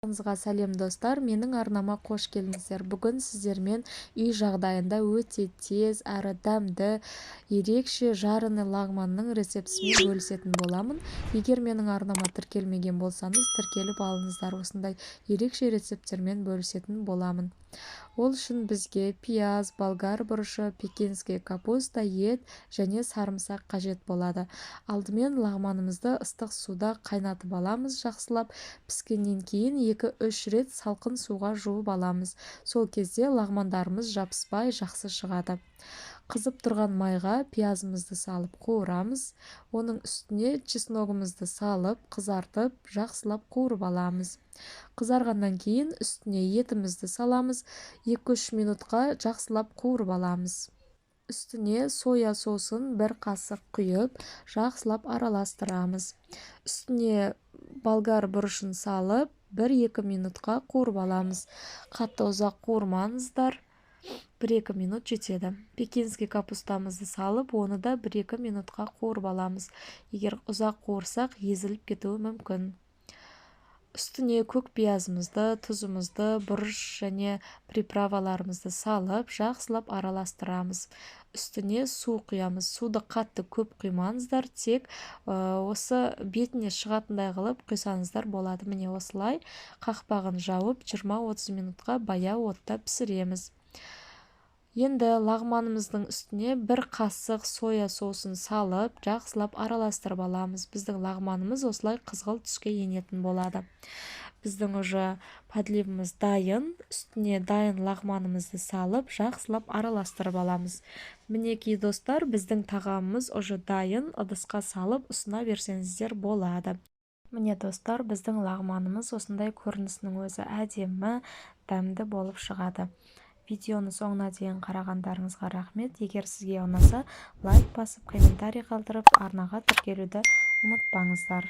Барлығыңызға сәлем достар, менің арнама қош келдіңіздер. Бүгін сіздермен үй жағдайында өте тез әрі дәмді ерекше жарыны лагманның рецептісімен бөлісетін боламын. Егер менің арнама тіркелмеген болсаңыз, тіркеліп алыңыздар, осындай ерекше рецепттермен бөлісетін боламын. Ол үшін бізге пияз, болгар бұрышы, пекинский капуста, ет және сарымсақ қажет болады. Алдымен лагманымызды ыстық суда қайнатып аламыз, жақсылап піскеннен кейін 2-3 рет салқын суға жуып аламыз. Сол кезде лагмандарымыз жабыспай жақсы шығады. Қызып тұрған майға пиязымызды салып қуырамыз. Оның үстіне чесногымызды салып, қызартып, жақсылап қуырып аламыз. Қызарғаннан кейін үстіне етімізді саламыз. 2-3 минутқа жақсылап қуырып аламыз. Үстіне соя сосын 1 қасық құйып, жақсылап араластырамыз. Үстіне болгар бұрышын салып, 1-2 минутқа қуырып аламыз. Қатты ұзақ қуырмаңыздар. 1-2 минут жетеді. Пекинский капустамызды салып, оны да 1-2 минутқа қуырып аламыз. Егер ұзақ қуырсақ, езіліп кетуі мүмкін. Үстіне көк пиязымызды, тұзымызды, бұрыш және приправаларымызды салып, жақсылап араластырамыз. Үстіне су құямыз. Суды қатты көп құймаңыздар, тек осы бетіне шығатындай қылып құйсаңыздар болады. Міне осылай қақпағын жауып 20-30 минутқа баяу отта пісіреміз. Енді лагманымыздың үстіне 1 қасық соя соусын салып, жақсылап араластырып аламыз. Біздің лагманымыз осылай қызғылт түске енетін болады. Біздің уже подливымыз дайын. Үстіне дайын лагманымызды салып, жақсылап араластырып аламыз. Мінекей достар, біздің тағамымыз уже дайын, ыдысқа салып ұсына берсеңіздер болады. Міне достар, біздің лагманымыз осындай көрінісінің өзі әдемі, дәмді болып шығады. Видеоны соңына дейін қарағандарыңызға рахмет. Егер сізге ұнаса, лайк басып, комментарий қалдырып, арнаға тіркелуді ұмытпаңыздар.